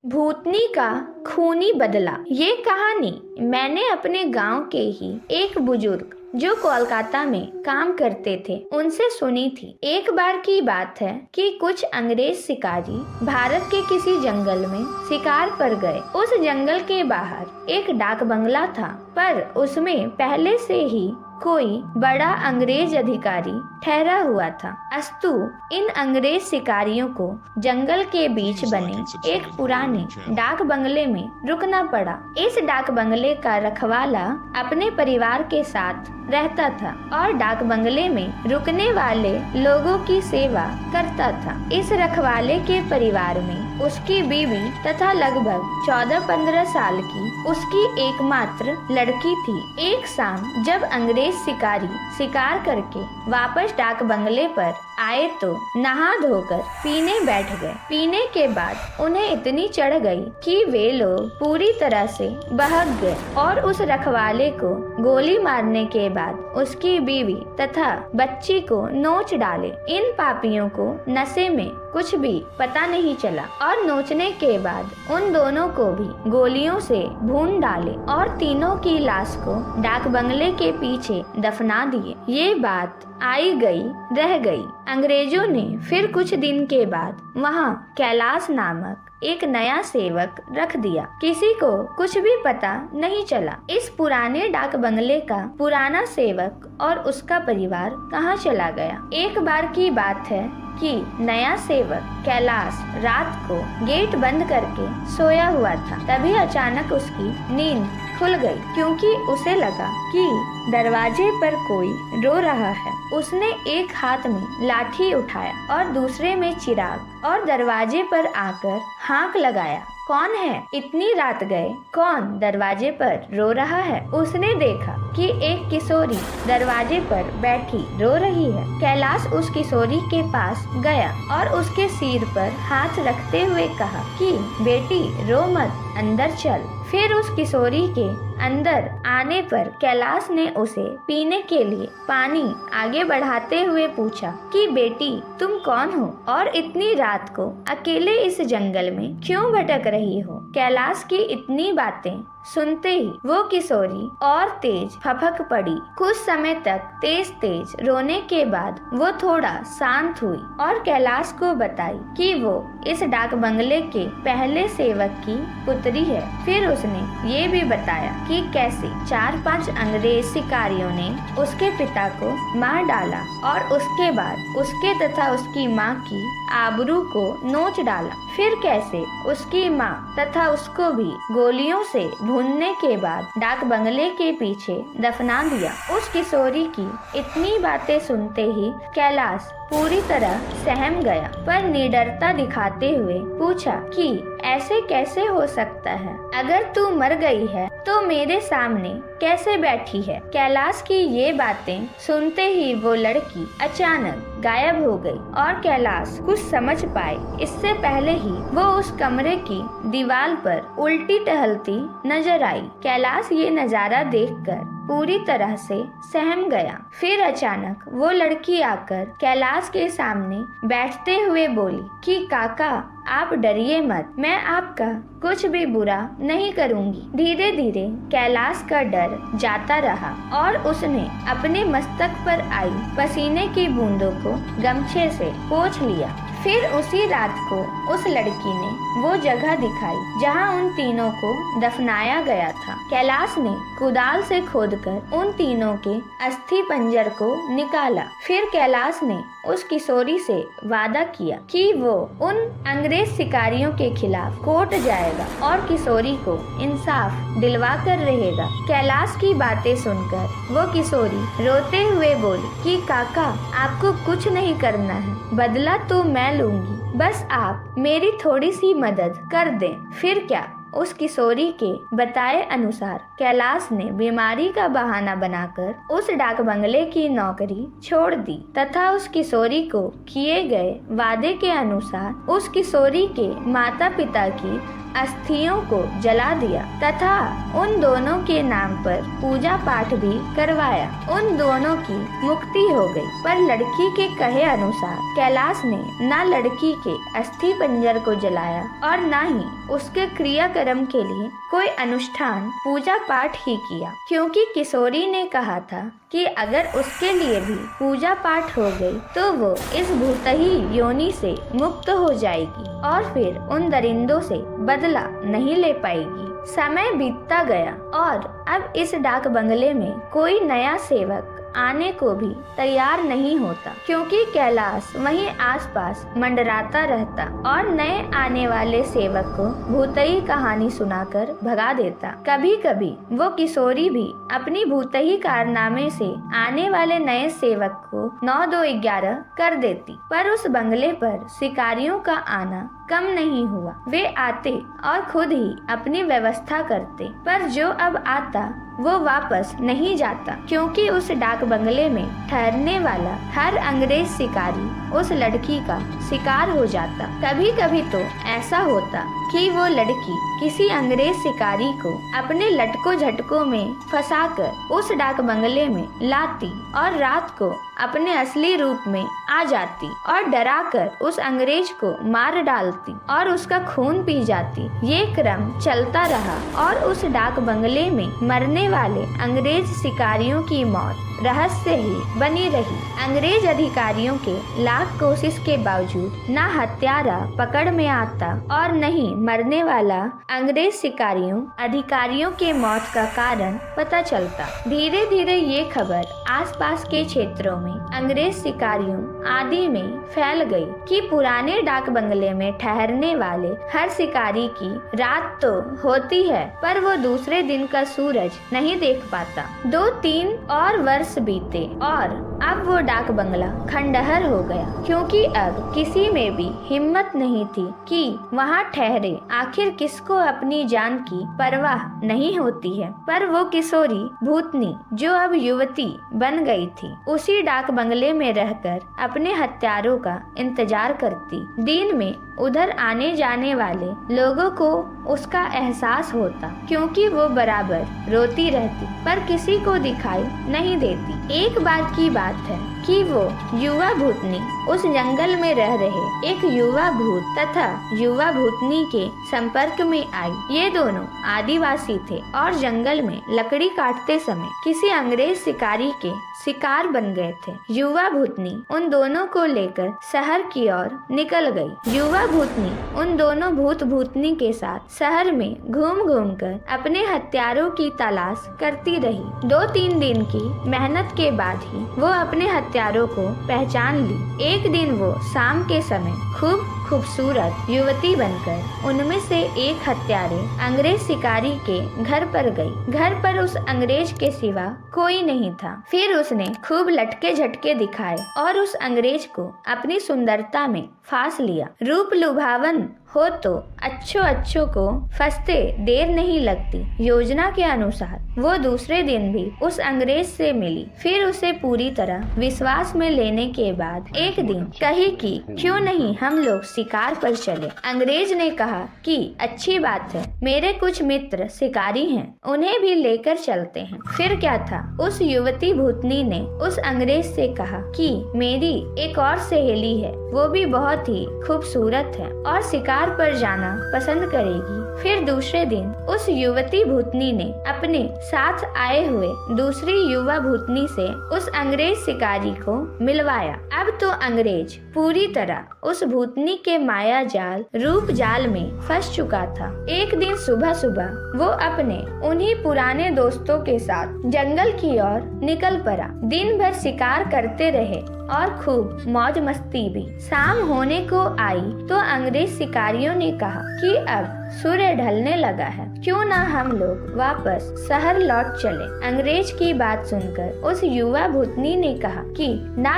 भूतनी का खूनी बदला। ये कहानी मैंने अपने गांव के ही एक बुजुर्ग जो कोलकाता में काम करते थे उनसे सुनी थी। एक बार की बात है कि कुछ अंग्रेज शिकारी भारत के किसी जंगल में शिकार पर गए। उस जंगल के बाहर एक डाक बंगला था, पर उसमें पहले से ही कोई बड़ा अंग्रेज अधिकारी ठहरा हुआ था। अस्तु इन अंग्रेज शिकारियों को जंगल के बीच बने एक पुराने डाक बंगले में रुकना पड़ा। इस डाक बंगले का रखवाला अपने परिवार के साथ रहता था और डाक बंगले में रुकने वाले लोगों की सेवा करता था। इस रखवाले के परिवार में उसकी बीवी तथा लगभग 14-15 साल की उसकी एकमात्र लड़की थी। एक शाम जब अंग्रेज शिकारी शिकार करके वापस डाक बंगले पर आए तो नहा धोकर पीने बैठ गए। पीने के बाद उन्हें इतनी चढ़ गई कि वे लोग पूरी तरह से बहक गए और उस रखवाले को गोली मारने के बाद उसकी बीवी तथा बच्ची को नोच डाले। इन पापियों को नशे में कुछ भी पता नहीं चला और नोचने के बाद उन दोनों को भी गोलियों से भून डाले और तीनों की लाश को डाक बंगले के पीछे दफना दिए। ये बात आई गई रह गई। अंग्रेजों ने फिर कुछ दिन के बाद वहाँ कैलाश नामक एक नया सेवक रख दिया। किसी को कुछ भी पता नहीं चला इस पुराने डाक बंगले का पुराना सेवक और उसका परिवार कहाँ चला गया। एक बार की बात है कि नया सेवक कैलाश रात को गेट बंद करके सोया हुआ था। तभी अचानक उसकी नींद खुल गई क्योंकि उसे लगा कि दरवाजे पर कोई रो रहा है। उसने एक हाथ में लाठी उठाया और दूसरे में चिराग और दरवाजे पर आकर हाँक लगाया। कौन है? इतनी रात गए कौन दरवाजे पर रो रहा है? उसने देखा कि एक किशोरी दरवाजे पर बैठी रो रही है। कैलाश उस किशोरी के पास गया और उसके सिर पर हाथ रखते हुए कहा कि बेटी रो मत, अंदर चल। फिर उस किशोरी के अंदर आने पर कैलाश ने उसे पीने के लिए पानी आगे बढ़ाते हुए पूछा कि बेटी तुम कौन हो और इतनी रात को अकेले इस जंगल में क्यों भटक रही हो? कैलाश की इतनी बातें सुनते ही वो किशोरी और तेज फपक पड़ी। कुछ समय तक तेज तेज रोने के बाद वो थोड़ा शांत हुई और कैलाश को बताई कि वो इस डाक बंगले के पहले सेवक की पुत्री है। फिर उसने ये भी बताया कि कैसे 4-5 अंग्रेज शिकारियों ने उसके पिता को मार डाला और उसके बाद उसके तथा उसकी माँ की आबरू को नोच डाला। फिर कैसे उसकी माँ तथा उसको भी गोलियों से भूनने के बाद डाक बंगले के पीछे दफना दिया। उस किशोरी की इतनी बातें सुनते ही कैलाश पूरी तरह सहम गया, पर निडरता दिखाते हुए पूछा कि ऐसे कैसे हो सकता है? अगर तू मर गई है तो मेरे सामने कैसे बैठी है? कैलाश की ये बातें सुनते ही वो लड़की अचानक गायब हो गई और कैलाश कुछ समझ पाए इससे पहले ही वो उस कमरे की दीवार पर उल्टी टहलती नजर आई। कैलाश ये नजारा देखकर पूरी तरह से सहम गया। फिर अचानक वो लड़की आकर कैलाश के सामने बैठते हुए बोली कि काका आप डरिए मत, मैं आपका कुछ भी बुरा नहीं करूंगी। धीरे धीरे कैलाश का डर जाता रहा और उसने अपने मस्तक पर आई पसीने की बूंदों को गमछे से पोंछ लिया। फिर उसी रात को उस लड़की ने वो जगह दिखाई जहाँ उन तीनों को दफनाया गया था। कैलाश ने कुदाल से खोदकर उन तीनों के अस्थि पंजर को निकाला। फिर कैलाश ने उस किशोरी से वादा किया कि वो उन अंग्रेज शिकारियों के खिलाफ कोर्ट जाएगा और किशोरी को इंसाफ दिलवा कर रहेगा। कैलाश की बातें सुनकर वो किशोरी रोते हुए बोली कि काका आपको कुछ नहीं करना है, बदला तो मैं लूंगी, बस आप मेरी थोड़ी सी मदद कर दें। फिर क्या? उस किशोरी के बताए अनुसार कैलाश ने बीमारी का बहाना बनाकर उस डाक बंगले की नौकरी छोड़ दी तथा उस किशोरी को किए गए वादे के अनुसार उस किशोरी के माता पिता की अस्थियों को जला दिया तथा उन दोनों के नाम पर पूजा पाठ भी करवाया। उन दोनों की मुक्ति हो गई। पर लड़की के कहे अनुसार कैलाश ने न लड़की के अस्थि पंजर को जलाया और न ही उसके क्रियाक्रम के लिए कोई अनुष्ठान पूजा पाठ ही किया, क्योंकि किशोरी ने कहा था कि अगर उसके लिए भी पूजा पाठ हो गई तो वो इस भूतही योनि से मुक्त हो जाएगी और फिर उन दरिंदों से बदला नहीं ले पाएगी। समय बीतता गया और अब इस डाक बंगले में कोई नया सेवक आने को भी तैयार नहीं होता, क्योंकि कैलाश वहीं आसपास मंडराता रहता और नए आने वाले सेवक को भूतही कहानी सुनाकर भगा देता। कभी कभी वो किशोरी भी अपनी भूतही कारनामे से आने वाले नए सेवक को 9-2-11 कर देती। पर उस बंगले पर शिकारियों का आना कम नहीं हुआ। वे आते और खुद ही अपनी व्यवस्था करते, पर जो अब आता वो वापस नहीं जाता, क्योंकि उस डाक बंगले में ठहरने वाला हर अंग्रेज शिकारी उस लड़की का शिकार हो जाता। कभी कभी तो ऐसा होता कि वो लड़की किसी अंग्रेज शिकारी को अपने लटकों झटकों में फंसाकर उस डाक बंगले में लाती और रात को अपने असली रूप में आ जाती और डराकर उस अंग्रेज को मार डालती और उसका खून पी जाती। ये क्रम चलता रहा और उस डाक बंगले में मरने वाले अंग्रेज शिकारियों की मौत रहस्य ही बनी रही। अंग्रेज अधिकारियों के लाख कोशिश के बावजूद न हत्यारा पकड़ में आता और नहीं मरने वाला अंग्रेज शिकारियों अधिकारियों के मौत का कारण पता चलता। धीरे धीरे ये खबर आसपास के क्षेत्रों में अंग्रेज शिकारियों आदि में फैल गई कि पुराने डाक बंगले में ठहरने वाले हर शिकारी की रात तो होती है, पर वो दूसरे दिन का सूरज नहीं देख पाता। 2-3 और वर्ष बीते और अब वो डाक बंगला खंडहर हो गया, क्योंकि अब किसी में भी हिम्मत नहीं थी कि वहाँ ठहरे। आखिर किसको अपनी जान की परवाह नहीं होती है। पर वो किशोरी भूतनी जो अब युवती बन गई थी, उसी डाक बंगले में रहकर अपने हत्यारों का इंतजार करती। दिन में उधर आने जाने वाले लोगों को उसका एहसास होता, क्योंकि वो बराबर रोती रहती पर किसी को दिखाई नहीं देती। एक बार की बात है कि वो युवा भूतनी उस जंगल में रह रहे एक युवा भूत तथा युवा भूतनी के संपर्क में आई। ये दोनों आदिवासी थे और जंगल में लकड़ी काटते समय किसी अंग्रेज शिकारी के शिकार बन गए थे। युवा भूतनी उन दोनों को लेकर शहर की ओर निकल गई। युवा भूतनी उन दोनों भूत भूतनी के साथ शहर में घूम घूम कर अपने हत्यारों की तलाश करती रही। 2-3 दिन की मेहनत के बाद ही वो अपने हत्यारों को पहचान ली। एक दिन वो शाम के समय खूब खूबसूरत युवती बनकर उनमें से एक हत्यारे अंग्रेज शिकारी के घर पर गई। घर पर उस अंग्रेज के सिवा कोई नहीं था। फिर उसने खूब लटके झटके दिखाए और उस अंग्रेज को अपनी सुंदरता में फांस लिया। रूप लुभावन हो तो अच्छों को फंसते देर नहीं लगती। योजना के अनुसार वो दूसरे दिन भी उस अंग्रेज से मिली। फिर उसे पूरी तरह विश्वास में लेने के बाद एक दिन कही कि क्यों नहीं हम लोग शिकार पर चले। अंग्रेज ने कहा कि अच्छी बात है, मेरे कुछ मित्र शिकारी हैं, उन्हें भी लेकर चलते हैं। फिर क्या था, उस युवती भूतनी ने उस अंग्रेज से कहा कि मेरी एक और सहेली है, वो भी बहुत ही खूबसूरत है और शिकार पर जाना पसंद करेगी। फिर दूसरे दिन उस युवती भूतनी ने अपने साथ आए हुए दूसरी युवा भूतनी से उस अंग्रेज शिकारी को मिलवाया। अब तो अंग्रेज पूरी तरह उस भूतनी के माया जाल रूप जाल में फंस चुका था। एक दिन सुबह सुबह वो अपने उन्हीं पुराने दोस्तों के साथ जंगल की ओर निकल पड़ा। दिन भर शिकार करते रहे और खूब मौज मस्ती भी। शाम होने को आई तो अंग्रेज शिकारियों ने कहा कि अब सूर्य ढलने लगा है, क्यों ना हम लोग वापस शहर लौट चले। अंग्रेज की बात सुनकर उस युवा भूतनी ने कहा कि ना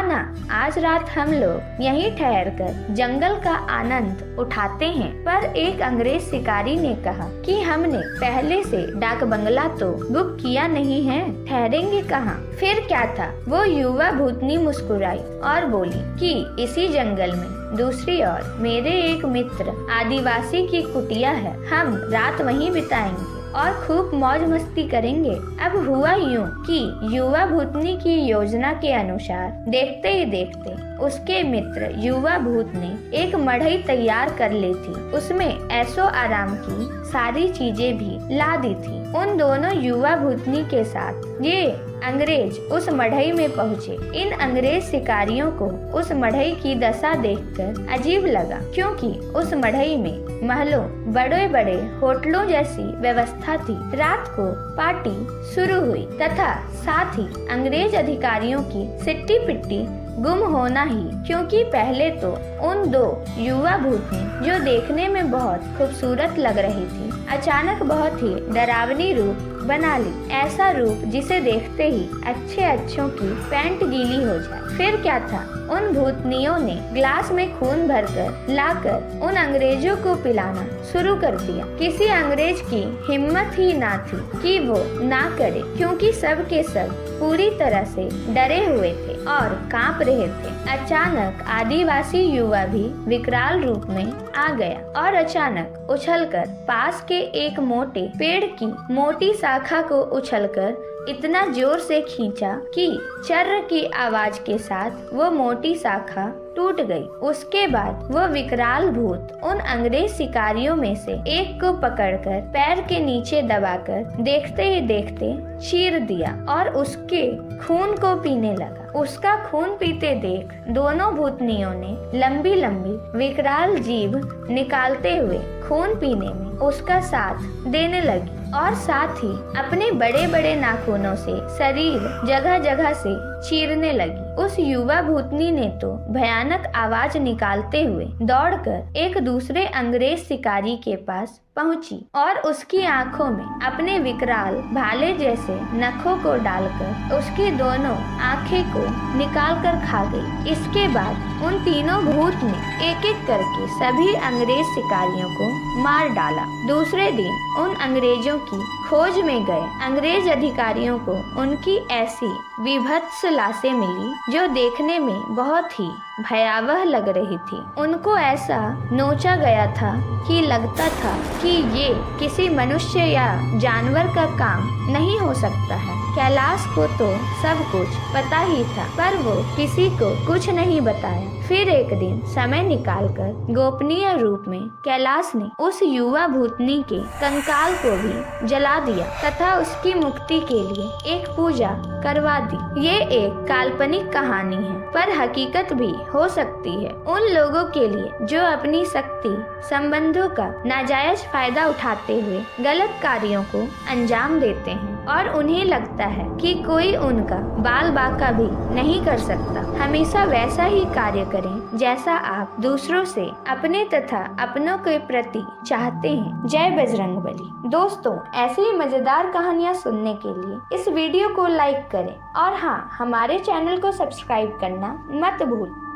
आज रात हम लोग यहीं ठहरकर जंगल का आनंद उठाते हैं। पर एक अंग्रेज शिकारी ने कहा कि हमने पहले से डाक बंगला तो बुक किया नहीं है, ठहरेंगे कहाँ। फिर क्या था, वो युवा भूतनी मुस्कुराई और बोली कि इसी जंगल में दूसरी ओर मेरे एक मित्र आदिवासी की कुटिया है, हम रात वहीं बिताएंगे और खूब मौज मस्ती करेंगे। अब हुआ यूं कि युवा भूतनी की योजना के अनुसार देखते ही देखते उसके मित्र युवा भूत ने एक मढ़ई तैयार कर ली थी। उसमें ऐशो आराम की सारी चीजें भी ला दी थी। उन दोनों युवा भूतनी के साथ ये अंग्रेज उस मढ़ई में पहुँचे। इन अंग्रेज शिकारियों को उस मढ़ई की दशा देखकर अजीब लगा, क्योंकि उस मढ़ई में महलों, बड़े बड़े होटलों जैसी व्यवस्था थी। रात को पार्टी शुरू हुई तथा साथ ही अंग्रेज अधिकारियों की सिट्टी पिट्टी गुम होना ही, क्योंकि पहले तो उन दो युवा भूतनी जो देखने में बहुत खूबसूरत लग रही थी, अचानक बहुत ही डरावनी रूप बना ली। ऐसा रूप जिसे देखते ही अच्छों की पैंट गीली हो जाए। फिर क्या था, उन भूतनियों ने ग्लास में खून भरकर लाकर उन अंग्रेजों को पिलाना शुरू कर दिया। किसी अंग्रेज की हिम्मत ही ना थी कि वो ना करे, क्योंकि सब के सब पूरी तरह से डरे हुए थे और कांप रहे थे। अचानक आदिवासी युवा भी विकराल रूप में आ गया और अचानक उछलकर पास के एक मोटे पेड़ की मोटी शाखा को उछलकर इतना जोर से खींचा कि चर्र की आवाज के साथ वो मोटी शाखा टूट गई। उसके बाद वो विकराल भूत उन अंग्रेज शिकारियों में से एक को पकड़कर पैर के नीचे दबाकर देखते ही देखते चीर दिया और उसके खून को पीने लगा। उसका खून पीते देख दोनों भूतनियों ने लंबी लंबी विकराल जीभ निकालते हुए खून पीने में उसका साथ देने लगी और साथ ही अपने बड़े बड़े नाखूनों से शरीर जगह जगह से चीरने लगी। उस युवा भूतनी ने तो भयानक आवाज निकालते हुए दौड़कर एक दूसरे अंग्रेज शिकारी के पास पहुंची और उसकी आंखों में अपने विकराल भाले जैसे नखों को डालकर उसकी दोनों आंखें को निकालकर खा गई। इसके बाद उन तीनों भूत ने एक एक करके सभी अंग्रेज शिकारियों को मार डाला। दूसरे दिन उन अंग्रेजों की खोज में गए अंग्रेज अधिकारियों को उनकी ऐसी विभत्स लाशें मिली जो देखने में बहुत ही भयावह लग रही थी। उनको ऐसा नोचा गया था कि लगता था कि ये किसी मनुष्य या जानवर का काम नहीं हो सकता है। कैलाश को तो सब कुछ पता ही था, पर वो किसी को कुछ नहीं बताया। फिर एक दिन समय निकालकर गोपनीय रूप में कैलाश ने उस युवा भूतनी के कंकाल को भी जला दिया तथा उसकी मुक्ति के लिए एक पूजा करवा दी। ये एक काल्पनिक कहानी है, पर हकीकत भी हो सकती है उन लोगों के लिए जो अपनी शक्ति संबंधों का नाजायज फायदा उठाते हुए गलत कार्यों को अंजाम देते हैं और उन्हें लगता है कि कोई उनका बाल बाका भी नहीं कर सकता। हमेशा वैसा ही कार्य करें जैसा आप दूसरों से अपने तथा अपनों के प्रति चाहते हैं। जय बजरंगबली। दोस्तों, ऐसी ही मजेदार कहानियाँ सुनने के लिए इस वीडियो को लाइक करें और हाँ, हमारे चैनल को सब्सक्राइब करना मत भूलें।